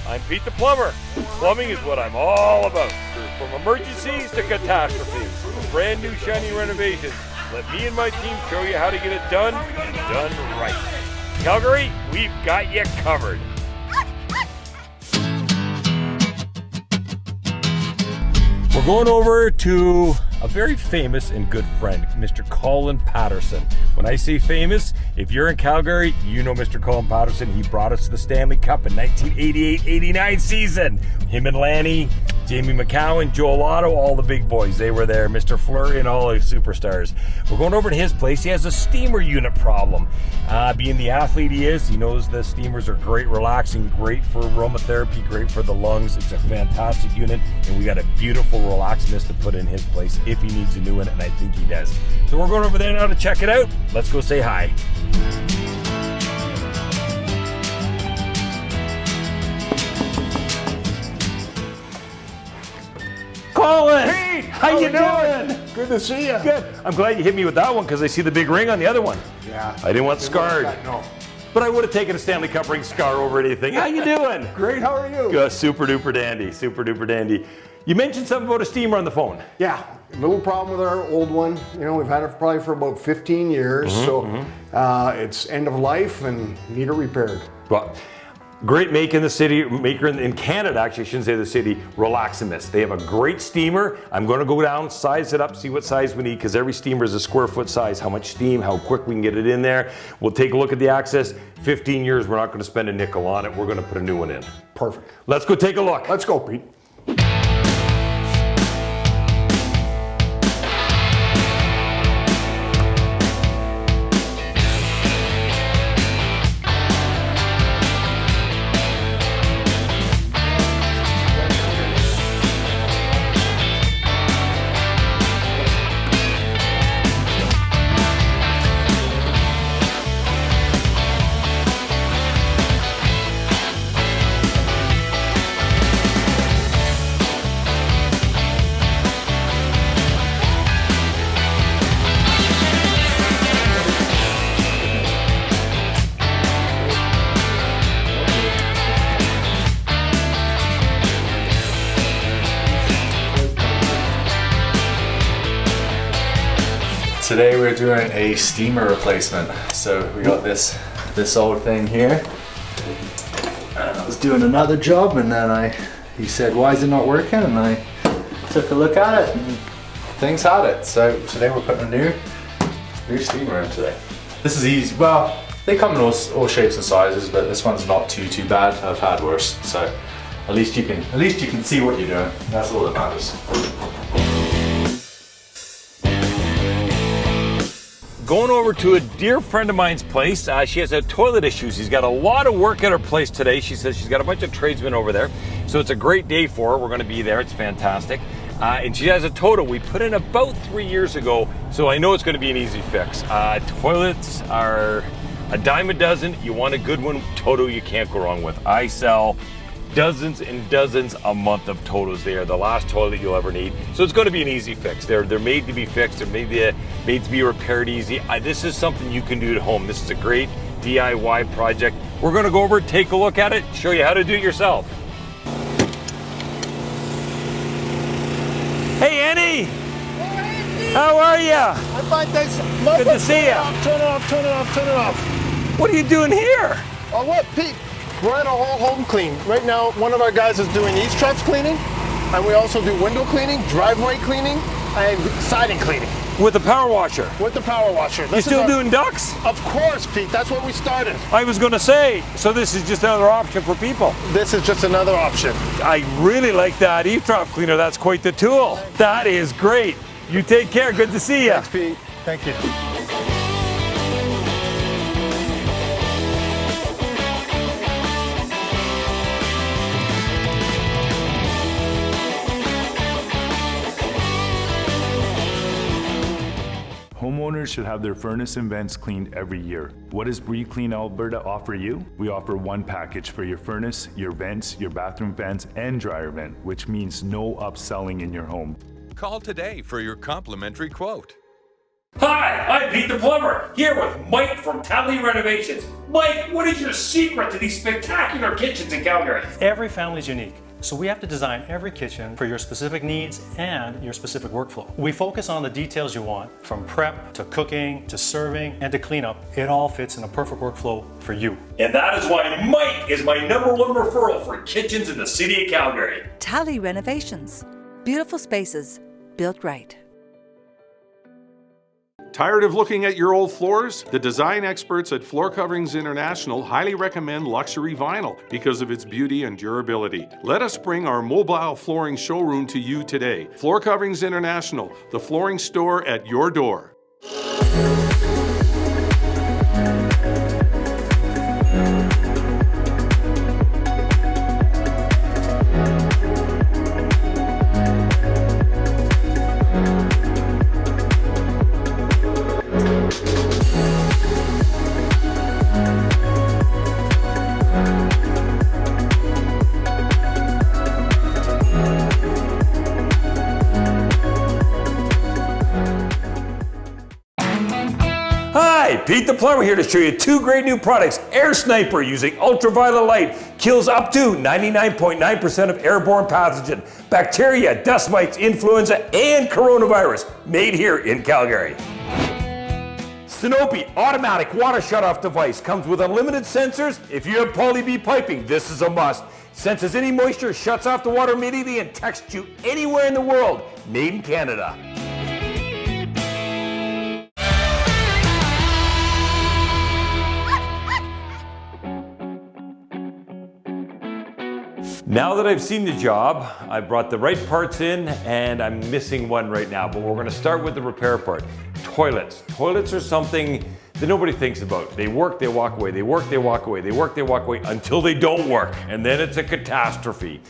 I'm Pete the Plumber. Plumbing is what I'm all about. From emergencies to catastrophes, from brand new shiny renovations, let me and my team show you how to get it done and done right. Calgary, we've got you covered. We're going over to a very famous and good friend, Mr. Colin Patterson. When I say famous, if you're in Calgary, you know Mr. Colin Patterson. He brought us to the Stanley Cup in 1988-89 season. Him and Lanny, Jamie McCowan, Joel Otto, all the big boys, they were there. Mr. Fleury and all the superstars. We're going over to his place. He has a steamer unit problem. Being the athlete he is, he knows the steamers are great, relaxing, great for aromatherapy, great for the lungs. It's a fantastic unit, and we got a beautiful relaxed mist to put in his place if he needs a new one, and I think he does. So we're going over there now to check it out. Let's go say hi. Colin! Pete! How you doing? Good to see you. Good. I'm glad you hit me with that one because I see the big ring on the other one. Yeah. I didn't want scarred. No. But I would have taken a Stanley Cup ring scar over anything. How you doing? Great, how are you? Good. Super duper dandy. Super duper dandy. You mentioned something about a steamer on the phone. Yeah, a little problem with our old one. You know, we've had it probably for about 15 years, it's end of life and need it repaired. Well, great maker in Canada, actually, I shouldn't say the city, Relax-A-Mist. They have a great steamer. I'm going to go down, size it up, see what size we need, because every steamer is a square foot size, how much steam, how quick we can get it in there. We'll take a look at the access. 15 years, we're not going to spend a nickel on it. We're going to put a new one in. Perfect. Let's go take a look. Let's go, Pete. Today we're doing a steamer replacement. So we got this old thing here. And I was doing another job, and then he said, "Why is it not working?" And I took a look at it, and things had it. So today we're putting a new steamer in today. This is easy. Well, they come in all shapes and sizes, but this one's not too bad. I've had worse. So at least you can see what you're doing. That's all that matters. Going over to a dear friend of mine's place. She has a toilet issue. She's got a lot of work at her place today. She says she's got a bunch of tradesmen over there. So it's a great day for her. We're going to be there. It's fantastic. And she has a Toto we put in about 3 years ago. So I know it's going to be an easy fix. Toilets are a dime a dozen. You want a good one, Toto you can't go wrong with. I sell dozens and dozens a month of Totos. They are the last toilet you'll ever need. So it's going to be an easy fix. They're made to be fixed. They're made to be repaired easy. This is something you can do at home. This is a great DIY project. We're going to go over, take a look at it, show you how to do it yourself. Hey, Annie. How are you? I'm fine, thanks. Good to see you. Turn it off, turn it off, turn it off. What are you doing here? Oh, what, Pete? We're at a whole home clean. Right now, one of our guys is doing eaves troughs cleaning, and we also do window cleaning, driveway cleaning, and siding cleaning. With the power washer? With the power washer. You still doing ducts? Of course, Pete. That's what we started. I was going to say, so this is just another option for people. This is just another option. I really like that eave trough cleaner. That's quite the tool. That is great. You take care. Good to see you. Thanks, Pete. Thank you. Homeowners should have their furnace and vents cleaned every year. What does Clean Alberta offer you? We offer one package for your furnace, your vents, your bathroom fans, and dryer vent, which means no upselling in your home. Call today for your complimentary quote. Hi, I'm Pete the Plumber, here with Mike from Tally Renovations. Mike, what is your secret to these spectacular kitchens in Calgary? Every family is unique, so we have to design every kitchen for your specific needs and your specific workflow. We focus on the details you want, from prep to cooking to serving and to cleanup. It all fits in a perfect workflow for you. And that is why Mike is my #1 referral for kitchens in the city of Calgary. Tally Renovations. Beautiful spaces, built right. Tired of looking at your old floors? The design experts at Floor Coverings International highly recommend luxury vinyl because of its beauty and durability. Let us bring our mobile flooring showroom to you today. Floor Coverings International, the flooring store at your door. Hi, Pete the Plumber here to show you 2 great new products. Air Sniper, using ultraviolet light, kills up to 99.9% of airborne pathogen, bacteria, dust mites, influenza, and coronavirus, made here in Calgary. Sanopi automatic water shutoff device comes with unlimited sensors. If you have poly B piping, this is a must. Senses any moisture, shuts off the water immediately, and texts you anywhere in the world. Made in Canada. Now that I've seen the job, I brought the right parts in, and I'm missing one right now, but we're gonna start with the repair part. Toilets. Toilets are something that nobody thinks about. They work, they walk away, they work, they walk away, they work, they walk away, until they don't work, and then it's a catastrophe.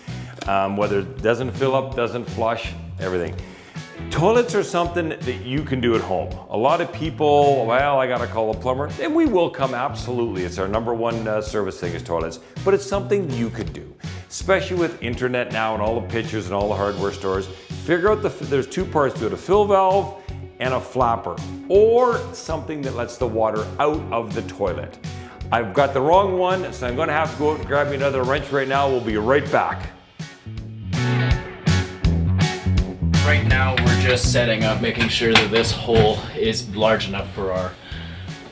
Whether it doesn't fill up, doesn't flush, everything. Toilets are something that you can do at home. A lot of people, well, I gotta call a plumber, and we will come, absolutely. It's our #1 service thing is toilets, but it's something you could do. Especially with internet now and all the pictures and all the hardware stores. Figure out there's 2 parts to it, a fill valve and a flapper, or something that lets the water out of the toilet. I've got the wrong one, so I'm gonna have to go out and grab me another wrench right now. We'll be right back. Right now we're just setting up, making sure that this hole is large enough for our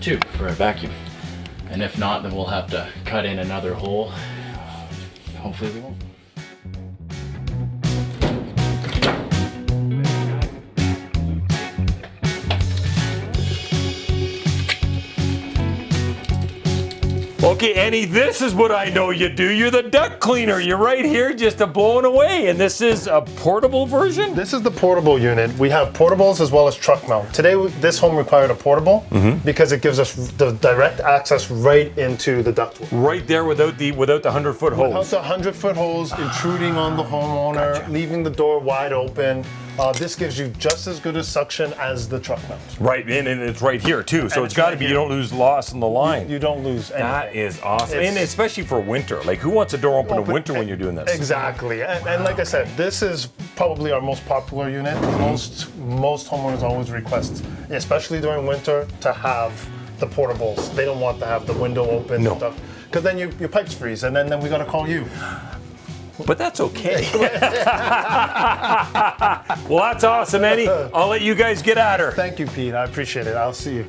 tube, for our vacuum. And if not, then we'll have to cut in another hole. Hopefully we won't. Okay, Annie, this is what I know you do. You're the duct cleaner. You're right here just blowing away. And this is a portable version? This is the portable unit. We have portables as well as truck mount. Today, this home required a portable because it gives us the direct access right into the ductwork. Right there without the 100-foot hose. Without the 100-foot hose intruding on the homeowner, leaving the door wide open. This gives you just as good a suction as the truck mount. Right, and it's right here too. So it's got to be, you don't lose loss in the line. You don't lose anything. That is awesome. And especially for winter. Like, who wants a door open in winter when you're doing this? Exactly. And like I said, this is probably our most popular unit. Most homeowners always request, especially during winter, to have the portables. They don't want to have the window open. No. Because then your pipes freeze, and then we got to call you. But that's okay. Well, that's awesome, Eddie. I'll let you guys get at her. Thank you, Pete. I appreciate it. I'll see you.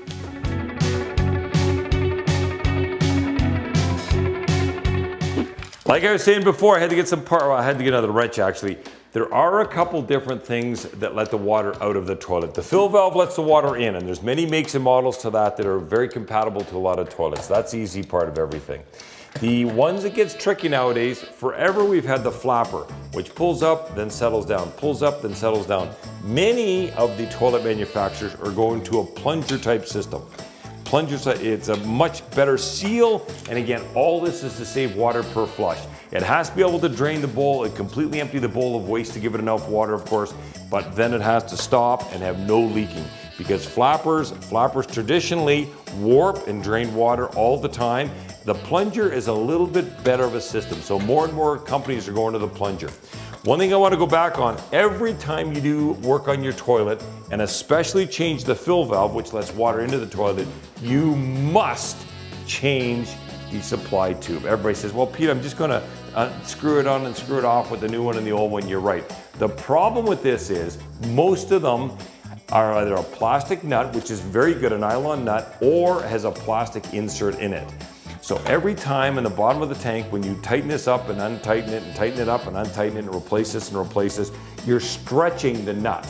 Like I was saying before, I had to get I had to get another wrench actually. There are a couple different things that let the water out of the toilet. The fill valve lets the water in, and there's many makes and models to that are very compatible to a lot of toilets. That's the easy part of everything. The ones that gets tricky nowadays, forever we've had the flapper, which pulls up, then settles down, pulls up, then settles down. Many of the toilet manufacturers are going to a plunger type system. Plungers, it's a much better seal, and again, all this is to save water per flush. It has to be able to drain the bowl and completely empty the bowl of waste to give it enough water, of course, but then it has to stop and have no leaking. Because flappers traditionally warp and drain water all the time. The plunger is a little bit better of a system, so more and more companies are going to the plunger. One thing I want to go back on, every time you do work on your toilet, and especially change the fill valve, which lets water into the toilet, you must change the supply tube. Everybody says, well, Pete, I'm just going to screw it on and screw it off with the new one and the old one. You're right. The problem with this is most of them are either a plastic nut, which is very good, a nylon nut, or has a plastic insert in it. So every time in the bottom of the tank, when you tighten this up and untighten it and tighten it up and untighten it and replace this and replace this, you're stretching the nut,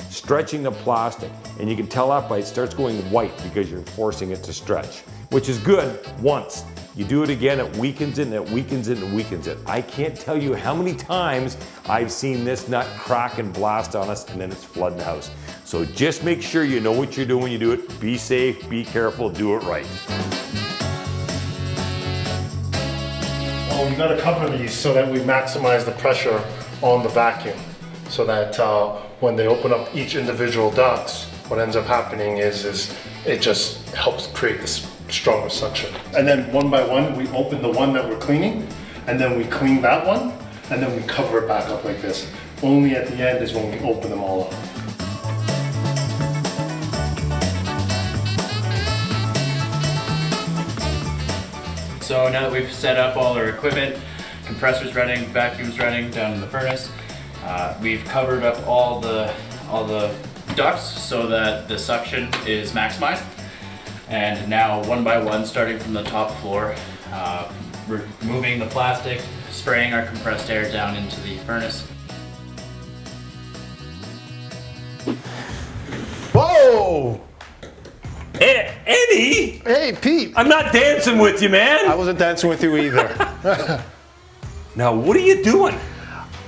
stretching the plastic. And you can tell that by it starts going white because you're forcing it to stretch, which is good once. You do it again, it weakens it and it weakens it and weakens it. I can't tell you how many times I've seen this nut crack and blast on us and then it's flooding the house. So just make sure you know what you're doing when you do it. Be safe, be careful, do it right. Well, we got to cover these so that we maximize the pressure on the vacuum, so that when they open up each individual ducts, what ends up happening is it just helps create this stronger suction. And then one by one, we open the one that we're cleaning, and then we clean that one, and then we cover it back up like this. Only at the end is when we open them all up. So now that we've set up all our equipment, compressors running, vacuums running down in the furnace, we've covered up all the ducts so that the suction is maximized. And now one by one, starting from the top floor, removing the plastic, spraying our compressed air down into the furnace. Whoa! Eddie! Hey, Pete! I'm not dancing with you, man! I wasn't dancing with you either. Now, what are you doing?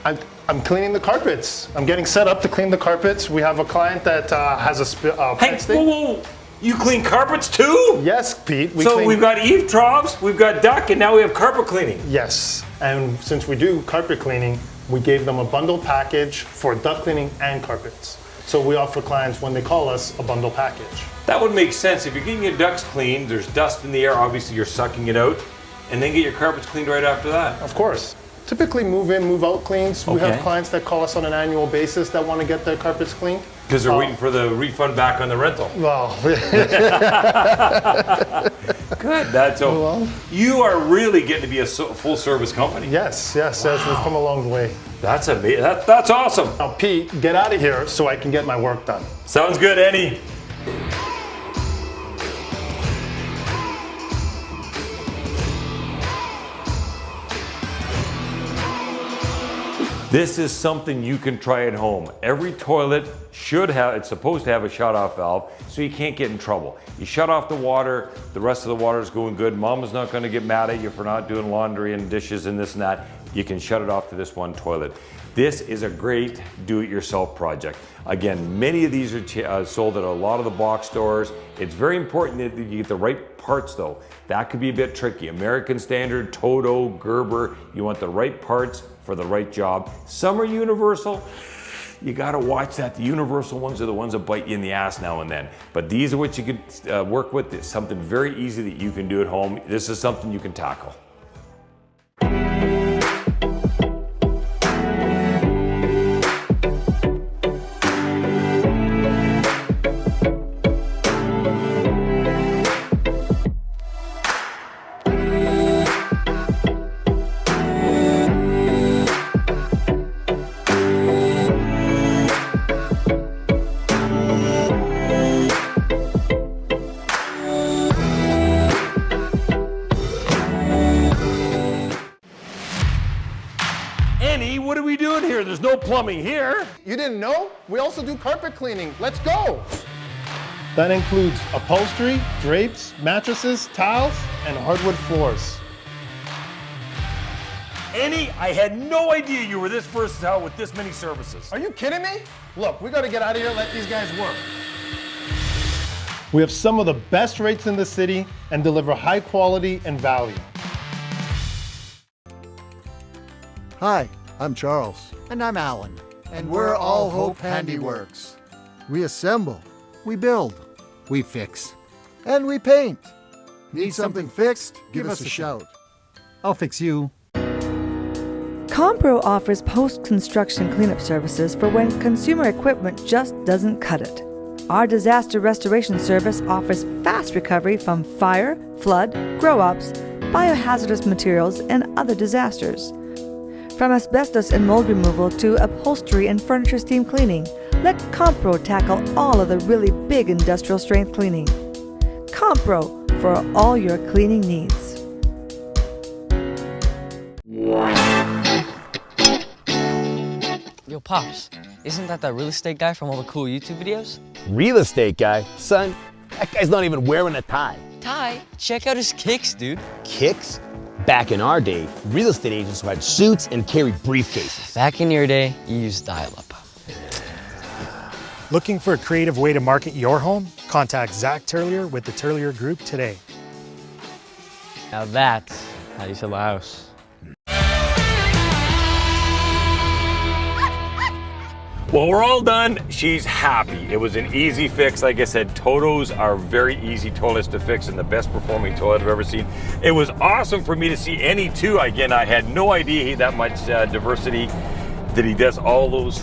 I'm cleaning the carpets. I'm getting set up to clean the carpets. We have a client that has a Hey, whoa! You clean carpets too? Yes, Pete. We've got eave troughs, we've got duct, and now we have carpet cleaning. Yes, and since we do carpet cleaning, we gave them a bundle package for duct cleaning and carpets. So we offer clients, when they call us, a bundle package. That would make sense. If you're getting your ducts cleaned, there's dust in the air, obviously you're sucking it out, and then get your carpets cleaned right after that. Of course. Typically move in, move out cleans. We Okay. have clients that call us on an annual basis that want to get their carpets cleaned. Because they're waiting for the refund back on the rental. Well, Good. That's all. Well. You are really getting to be a full service company. yes, we've come a long way. That's amazing. That's awesome. Now, Pete, get out of here so I can get my work done. Sounds good, Eddie. This is something you can try at home. Every toilet it's supposed to have a shut-off valve, so you can't get in trouble. You shut off the water, the rest of the water is going good. Mama's not gonna get mad at you for not doing laundry and dishes and this and that. You can shut it off to this one toilet. This is a great do-it-yourself project. Again, many of these are sold at a lot of the box stores. It's very important that you get the right parts though. That could be a bit tricky. American Standard, Toto, Gerber, you want the right parts for the right job. Some are universal. You gotta watch that. The universal ones are the ones that bite you in the ass now and then. But these are what you can work with. It's something very easy that you can do at home. This is something you can tackle. What are we doing here? There's no plumbing here. You didn't know? We also do carpet cleaning. Let's go. That includes upholstery, drapes, mattresses, towels, and hardwood floors. Annie, I had no idea you were this versatile with this many services. Are you kidding me? Look, we gotta get out of here and let these guys work. We have some of the best rates in the city and deliver high quality and value. Hi, I'm Charles. And I'm Alan. And we're All Hope Handiworks. We assemble, we build, We fix. and we paint. Need something fixed? Give us a shout. I'll fix you. Compro offers post-construction cleanup services for when consumer equipment just doesn't cut it. Our disaster restoration service offers fast recovery from fire, flood, grow-ups, biohazardous materials, and other disasters. From asbestos and mold removal to upholstery and furniture steam cleaning, let Compro tackle all of the really big industrial strength cleaning. Compro for all your cleaning needs. Yo, Pops, isn't that real estate guy from all the cool YouTube videos? Real estate guy? Son, that guy's not even wearing a tie. Ty, check out his kicks, dude. Kicks? Back in our day, real estate agents had suits and carried briefcases. Back in your day, you used dial-up. Looking for a creative way to market your home? Contact Zach Turlier with the Turlier Group today. Now that's how you sell a house. Well, we're all done. She's happy. It was an easy fix. Like I said, Totos are very easy toilets to fix and the best performing toilet I've ever seen. It was awesome for me to see any two. Again, I had no idea he had that much diversity, that he does all those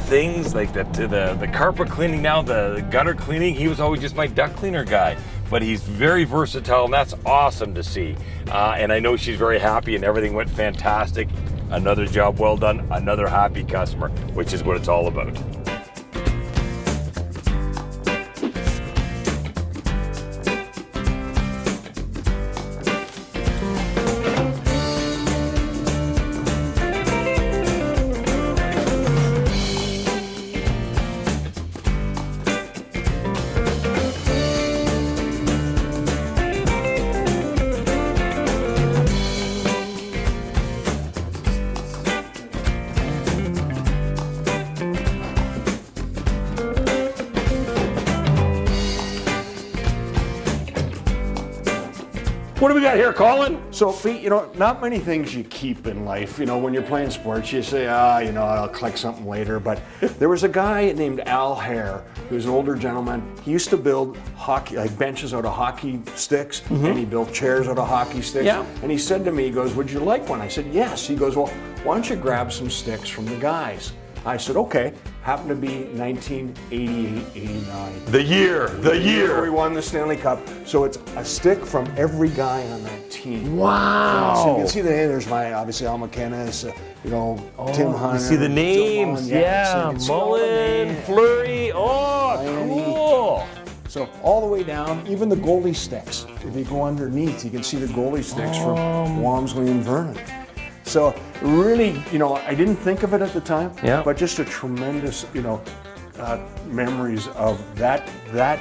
things like the carpet cleaning now, the gutter cleaning. He was always just my duct cleaner guy, but he's very versatile and that's awesome to see. And I know she's very happy and everything went fantastic. Another job well done, another happy customer, which is what it's all about. What do we got here, Colin? So, Pete, you know, not many things you keep in life. You know, when you're playing sports, you say, you know, I'll collect something later. But there was a guy named Al Hare, who was an older gentleman. He used to build hockey, like benches out of hockey sticks, and he built chairs out of hockey sticks. Yeah. And he said to me, he goes, would you like one? I said, yes. He goes, well, why don't you grab some sticks from the guys? I said, okay. Happened to be 1988-89. The year we won the Stanley Cup. So it's a stick from every guy on that team. Wow. So you can see the name. There's obviously Al McKenna, you know, Tim Hunter. You see the names. Mullen, Fleury. Oh, cool. So all the way down, even the goalie sticks. If you go underneath, you can see the goalie sticks from Walmsley and Vernon. So really, you know, I didn't think of it at the time, but just a tremendous, you know, memories of that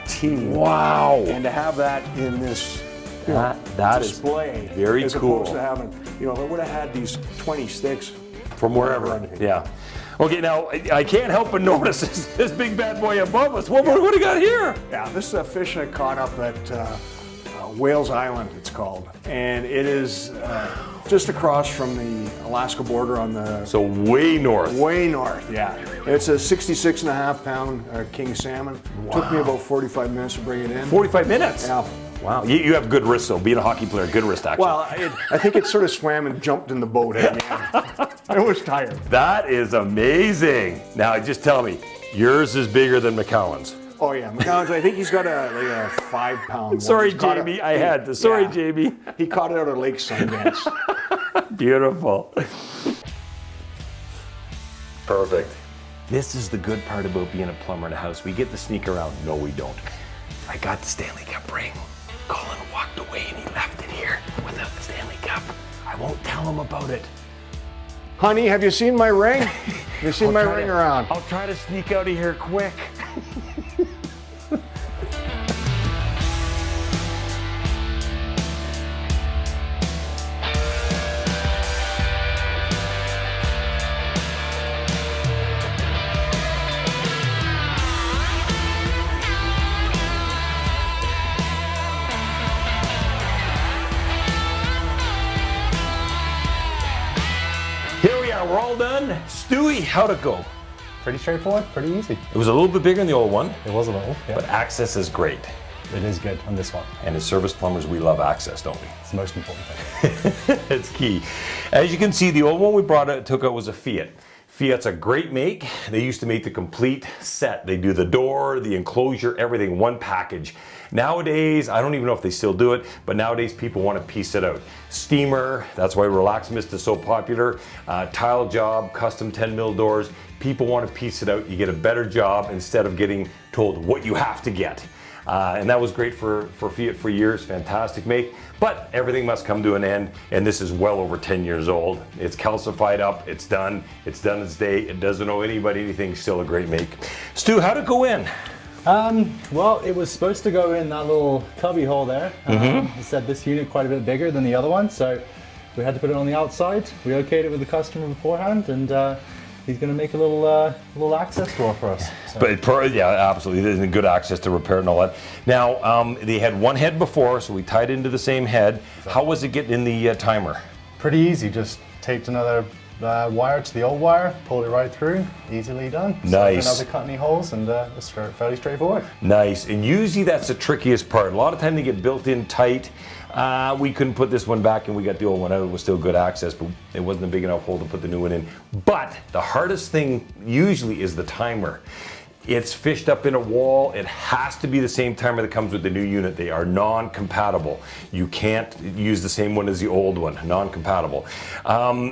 team. Wow. And to have that in this that display is very as cool. Opposed to having, you know, if I would have had these 20 sticks from wherever. Yeah. Okay, now I can't help but notice this big bad boy above us. What do you got here? Yeah, this is a fish I caught up at Wales Island, it's called. And it is just across from the Alaska border on the... So way north. Way north, yeah. It's a 66.5 pound king salmon. Wow. Took me about 45 minutes to bring it in. 45 minutes? Yeah. Wow, you have good wrist though. Being a hockey player, good wrist action. Well, I think it sort of swam and jumped in the boat at the end. I was tired. That is amazing. Now just tell me, yours is bigger than McCowan's. Oh yeah, McCowan's, I think he's got a 5 pound. Sorry, Jamie, I had to. Sorry, Jamie. He caught it out of Lake Sundance. Beautiful. Perfect. This is the good part about being a plumber in a house. We get to sneak around. No, we don't. I got the Stanley Cup ring. Colin walked away and he left it here without the Stanley Cup. I won't tell him about it. Honey, have you seen my ring? Have you seen my ring around? I'll try to sneak out of here quick. We're all done. Stewie, how'd it go? Pretty straightforward, pretty easy. It was a little bit bigger than the old one. It was a little, yeah. But access is great. It is good on this one. And as service plumbers, we love access, don't we? It's the most important thing. It's key. As you can see, the old one we took out was a Fiat. Fiat's a great make. They used to make the complete set. They do the door, the enclosure, everything, one package. Nowadays, I don't even know if they still do it, but nowadays people want to piece it out. Steamer, that's why Relax Mist is so popular. Tile job, custom 10 mil doors. People want to piece it out. You get a better job instead of getting told what you have to get. And that was great for Fiat for years, fantastic make. But everything must come to an end, and this is well over 10 years old. It's calcified up, it's done its day, it doesn't owe anybody anything, still a great make. Stu, how'd it go in? Well, it was supposed to go in that little cubby hole there. It said this unit quite a bit bigger than the other one, so we had to put it on the outside. We okayed it with the customer beforehand, and he's going to make a little access door for us. So. But yeah, absolutely. There's good access to repair and all that. Now, they had one head before, so we tied into the same head. How was it getting in the timer? Pretty easy. Just taped another wire to the old wire, pulled it right through, easily done. Nice. So cut any holes, and it's fairly straightforward. Nice. And usually that's the trickiest part. A lot of time they get built in tight. We couldn't put this one back and we got the old one out. It was still good access, but it wasn't a big enough hole to put the new one in. But the hardest thing usually is the timer. It's fished up in a wall. It has to be the same timer that comes with the new unit. They are non-compatible. You can't use the same one as the old one, non-compatible.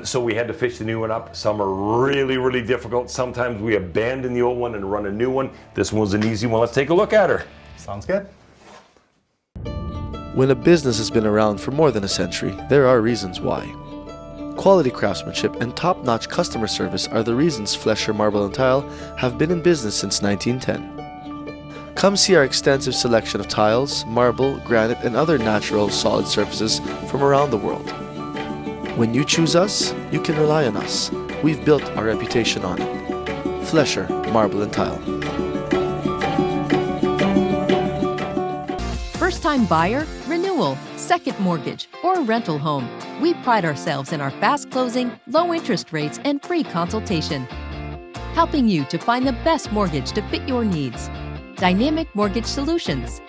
So we had to fish the new one up. Some are really, really difficult. Sometimes we abandon the old one and run a new one. This one was an easy one. Let's take a look at her. Sounds good. When a business has been around for more than a century, there are reasons why. Quality craftsmanship and top-notch customer service are the reasons Flesher Marble and Tile have been in business since 1910. Come see our extensive selection of tiles, marble, granite, and other natural solid surfaces from around the world. When you choose us, you can rely on us. We've built our reputation on it. Flesher Marble and Tile. First-time buyer, renewal, second mortgage, or rental home. We pride ourselves in our fast closing, low interest rates, and free consultation, helping you to find the best mortgage to fit your needs. Dynamic Mortgage Solutions.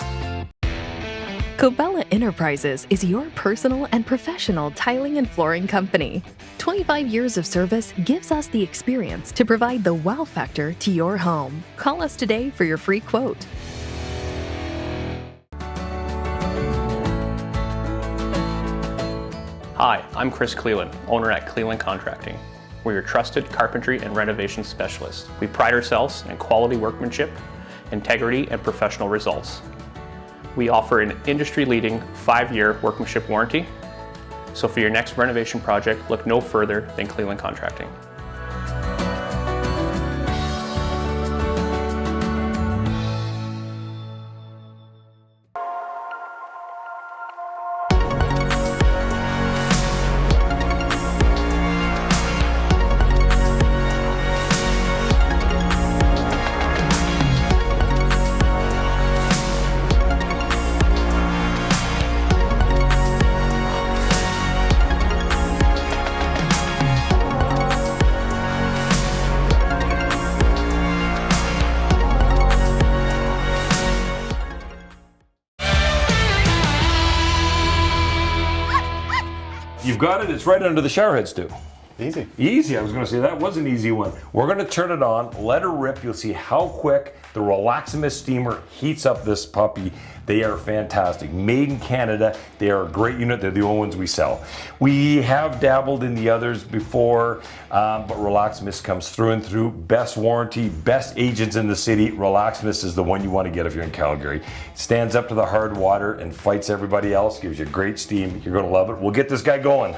Cobella Enterprises is your personal and professional tiling and flooring company. 25 years of service gives us the experience to provide the wow factor to your home. Call us today for your free quote. Hi, I'm Chris Cleland, owner at Cleland Contracting. We're your trusted carpentry and renovation specialist. We pride ourselves in quality workmanship, integrity, and professional results. We offer an industry-leading 5-year workmanship warranty. So for your next renovation project, look no further than Cleland Contracting. You've got it, it's right under the shower head, Stu. Easy. Easy, I was gonna say that was an easy one. We're gonna turn it on, let her rip. You'll see how quick the Relaximist steamer heats up this puppy. They are fantastic. Made in Canada, they are a great unit. They're the only ones we sell. We have dabbled in the others before, but Relaximist comes through and through. Best warranty, best agents in the city. Relaximist is the one you want to get if you're in Calgary. Stands up to the hard water and fights everybody else, gives you great steam. You're gonna love it. We'll get this guy going.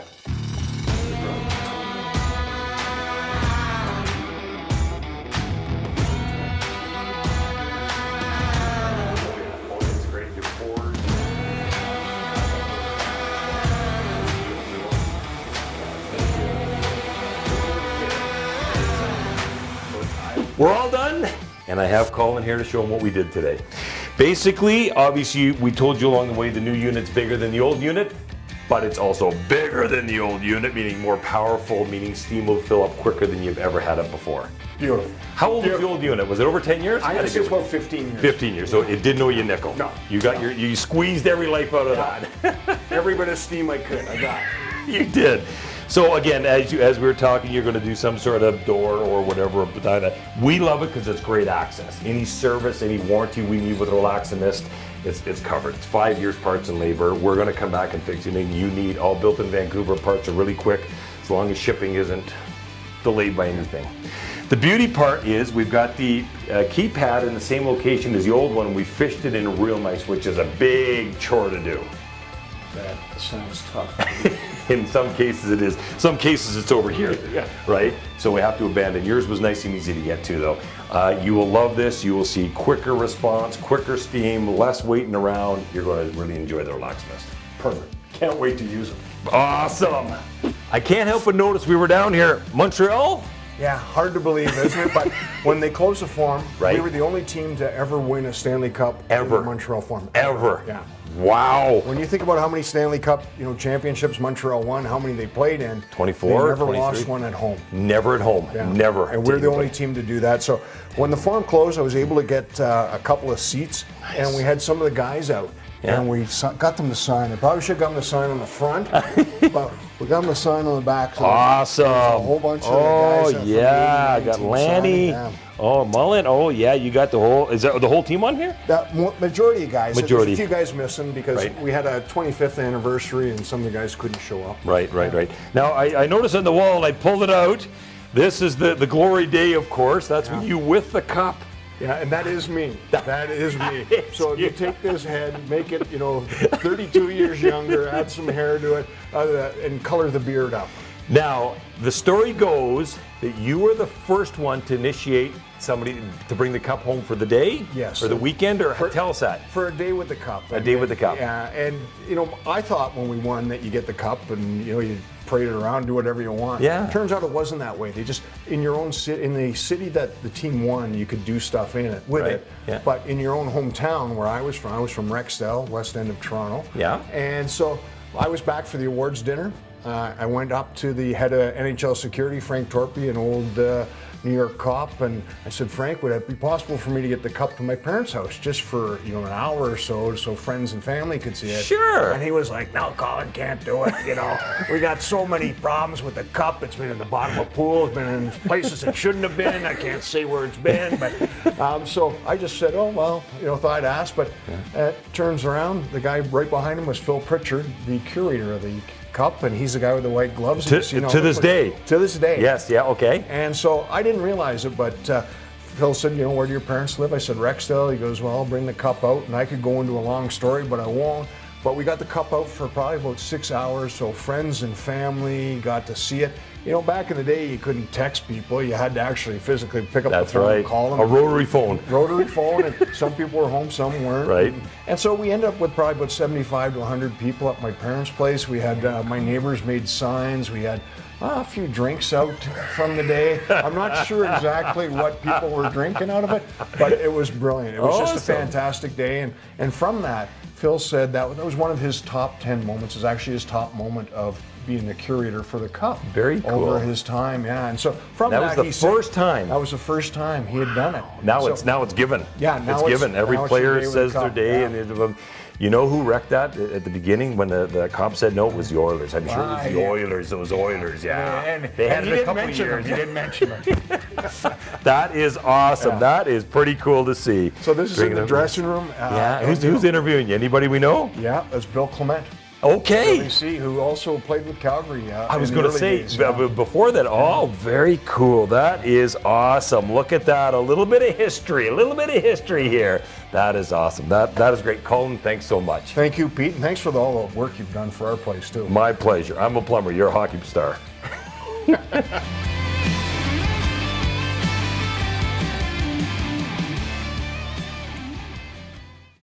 We're all done, and I have Colin here to show him what we did today. Basically, obviously, we told you along the way the new unit's bigger than the old unit. but it's also bigger than the old unit, meaning more powerful, meaning steam will fill up quicker than you've ever had it before. Beautiful. How old was the old unit? Was it over 10 years? I guess it's about 15 years. 15 years, so it didn't owe you a nickel. No. You squeezed every life out of that. Every bit of steam I could, I got. You did. So again, as we were talking, you're going to do some sort of door or whatever. We love it because it's great access. Any service, any warranty we need with Relax and Mist, it's covered. It's 5 years parts and labor. We're going to come back and fix anything you need. All built in Vancouver. Parts are really quick, as long as shipping isn't delayed by anything. The beauty part is we've got the keypad in the same location as the old one. We fished it in real nice, which is a big chore to do. That sounds tough. In some cases it is. Some cases it's over here, Yeah. right? So we have to abandon. Yours was nice and easy to get to though. You will love this. You will see quicker response, quicker steam, less waiting around. You're going to really enjoy the Relax Mist. Perfect. Can't wait to use them. Awesome. I can't help but notice we were down here, Montreal. Yeah, hard to believe, isn't it? But when they closed the Forum, Right. we were the only team to ever win a Stanley Cup Ever. in the Montreal Forum. Ever. Yeah. Wow. When you think about how many Stanley Cup, championships Montreal won, how many they played in, 24, they never 23. lost one at home. Never at home. Yeah. Never. And we're the only team to do that. So when the Forum closed, I was able to get a couple of seats, and we had some of the guys out. Yeah. And we got them to sign. I probably should have got them to sign on the front, but we got them to sign on the back. So Awesome. there's a whole bunch of the guys. Oh yeah, I got Lanny. Yeah. Oh, Mullen. Oh yeah, you got the whole. Is that the whole team on here? The majority of guys. Majority. There's a few guys missing because Right. we had a 25th anniversary and some of the guys couldn't show up. Right. Now I noticed on the wall, and I pulled it out. This is the glory day, of course. That's when you with the cup. Yeah, and that is me. That is me. So if you take this head, make it, 32 years younger, add some hair to it, and color the beard up. Now, the story goes that you were the first one to initiate somebody to bring the cup home for the day? Yes. Or the weekend, or tell us that. For a day with the cup. A day with the cup. Yeah, and I thought when we won that you get the cup and you parade it around, do whatever you want. Yeah. Turns out it wasn't that way. They just in your own city, in the city that the team won, you could do stuff in it with Right. it. Yeah. But in your own hometown, where I was from Rexdale, west end of Toronto. Yeah. And so I was back for the awards dinner. I went up to the head of NHL security, Frank Torpy, an old New York cop, and I said, Frank, would it be possible for me to get the cup to my parents' house just for an hour or so friends and family could see it? Sure. And he was like, no, Colin, can't do it. We got so many problems with the cup. It's been in the bottom of pools, been in places it shouldn't have been. I can't say where it's been, but so I just said, oh well, thought I'd ask. But turns around, the guy right behind him was Phil Pritchard, the curator of the cup, and he's the guy with the white gloves. To this day. To this day. Yes. Yeah. Okay. And so I didn't realize it, but Phil said, where do your parents live? I said, Rexdale. He goes, well, I'll bring the cup out. And I could go into a long story, but I won't. But we got the cup out for probably about 6 hours, so friends and family got to see it. Back in the day, you couldn't text people. You had to actually physically pick up the phone and call them. A rotary phone. Rotary phone, and some people were home, some weren't. Right. And so we ended up with probably about 75 to 100 people at my parents' place. We had my neighbors made signs. We had a few drinks out from the day. I'm not sure exactly what people were drinking out of it, but it was brilliant. It was just a fantastic day. And from that, Phil said that was one of his top 10 moments. It's actually his top moment of being the curator for the cup. Very cool. Over his time, yeah. And so from that that, was the first time. That was the first time he had done it. Now it's given. Yeah, now it's given. Every now player it's your day says with their the day, cup, and you know who wrecked that at the beginning when the cop said no? It was the Oilers. I'm sure it was the Oilers. Those Oilers, yeah. And they had he it a didn't couple of mention years. them. He didn't mention them. That is awesome. Yeah. That is pretty cool to see. So this is in the dressing room. Yeah. Who's interviewing you? Anybody we know? Yeah, that's Bill Clement. Okay. LEC, who also played with Calgary. I was going to say before that. Oh, very cool. That is awesome. Look at that. A little bit of history. Here. That is awesome. That is great. Colin, thanks so much. Thank you, Pete, and thanks for all the work you've done for our place too. My pleasure. I'm a plumber. You're a hockey star.